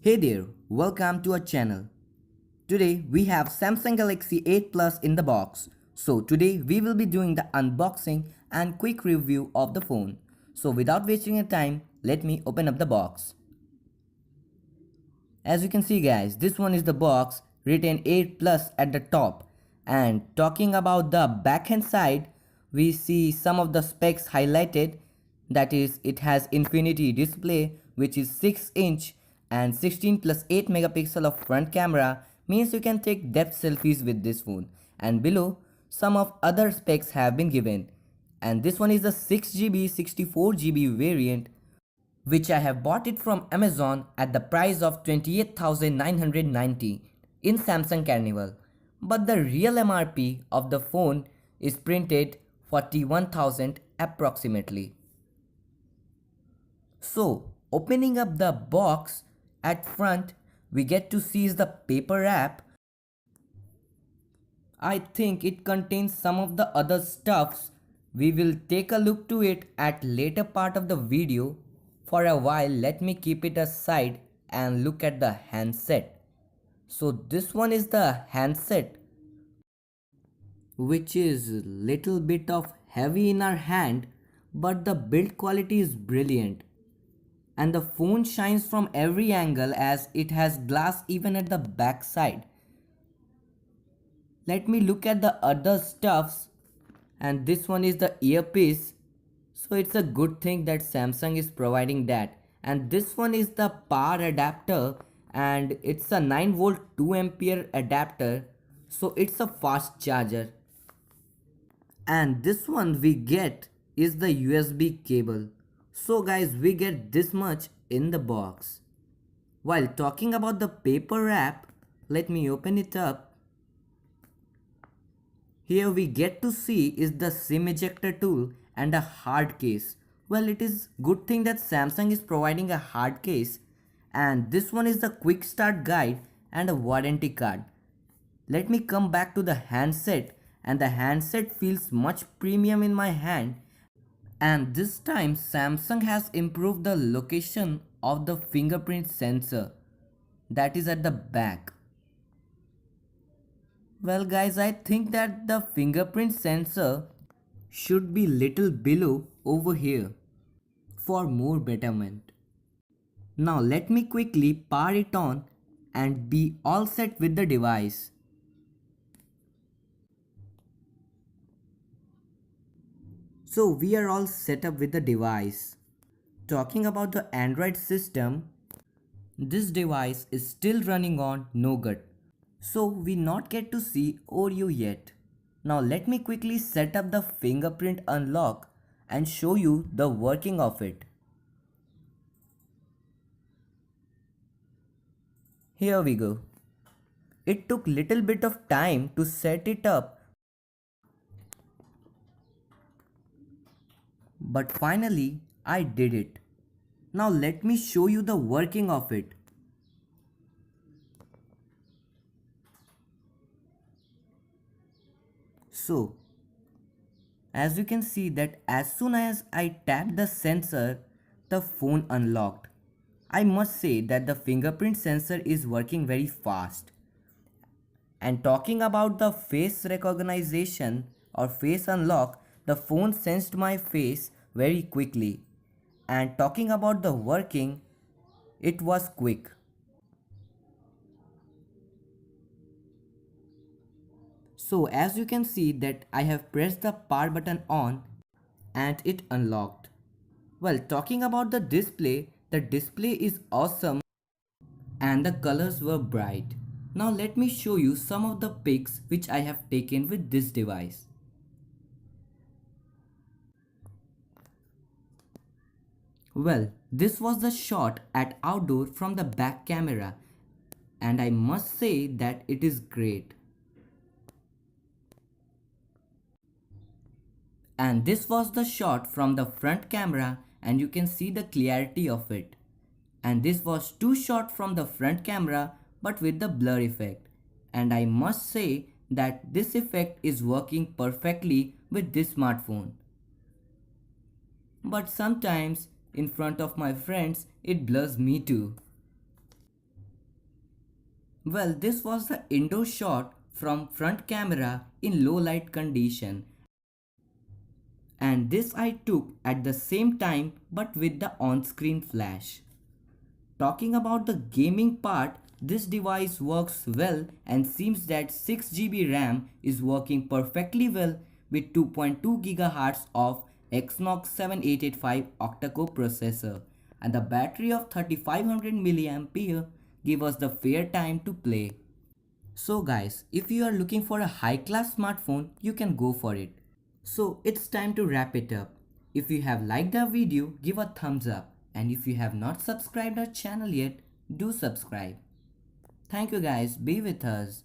Hey there, welcome to our channel. Today we have Samsung Galaxy 8 Plus in the box. So today we will be doing the unboxing and quick review of the phone. So without wasting your time, let me open up the box. As you can see guys, this one is the box written 8 Plus at the top. And talking about the backhand side, we see some of the specs highlighted. That is, it has infinity display which is 6" and 16 plus 8 megapixel of front camera, means you can take depth selfies with this phone. And below, some of other specs have been given. And this one is the 6GB 64GB variant, which I have bought it from Amazon at the price of 28,990 in Samsung Carnival. But the real MRP of the phone is printed 41,000 approximately. So, opening up the box, at front we get to see is the paper wrap. I think it contains some of the other stuffs. We will take a look to it at later part of the video. For a while, let me keep it aside and look at the handset. So this one is the handset, which is little bit of heavy in our hand, but the build quality is brilliant. And the phone shines from every angle as it has glass even at the back side. Let me look at the other stuffs, and this one is the earpiece. So it's a good thing that Samsung is providing that. And this one is the power adapter, and it's a 9 volt 2 ampere adapter, so it's a fast charger. And this one we get is the USB cable. So guys, we get this much in the box. While talking about the paper wrap, let me open it up. Here we get to see is the SIM ejector tool and a hard case. Well, it is good thing that Samsung is providing a hard case. And this one is the quick start guide and a warranty card. Let me come back to the handset, and the handset feels much premium in my hand. And this time Samsung has improved the location of the fingerprint sensor that is at the back. Well guys, I think that the fingerprint sensor should be little below over here for more betterment. Now let me quickly power it on and be all set with the device. So we are all set up with the device. Talking about the Android system, this device is still running on Nougat. So we not get to see Oreo yet. Now let me quickly set up the fingerprint unlock and show you the working of it. Here we go. It took little bit of time to set it up, but finally I did it. Now let me show you the working of it. So, as you can see that as soon as I tapped the sensor, the phone unlocked. I must say that the fingerprint sensor is working very fast. And talking about the face recognition or face unlock, the phone sensed my face very quickly. And talking about the working, it was quick. So as you can see that I have pressed the power button on and it unlocked. Well, talking about the display is awesome and the colors were bright. Now let me show you some of the pics which I have taken with this device. Well, this was the shot at outdoor from the back camera, and I must say that it is great. And this was the shot from the front camera, and you can see the clarity of it. And this was two shot from the front camera but with the blur effect. And I must say that this effect is working perfectly with this smartphone. But sometimes in front of my friends it blurs me too. Well, this was the indoor shot from front camera in low light condition, and this I took at the same time but with the on-screen flash. Talking about the gaming part, this device works well and seems that 6 GB RAM is working perfectly well with 2.2 GHz of Exynos 7885 octa-core processor, and the battery of 3500 mAh give us the fair time to play. So guys, if you are looking for a high-class smartphone, you can go for it. So it's time to wrap it up. If you have liked the video, give a thumbs up, and if you have not subscribed our channel yet, do subscribe. Thank you guys, be with us.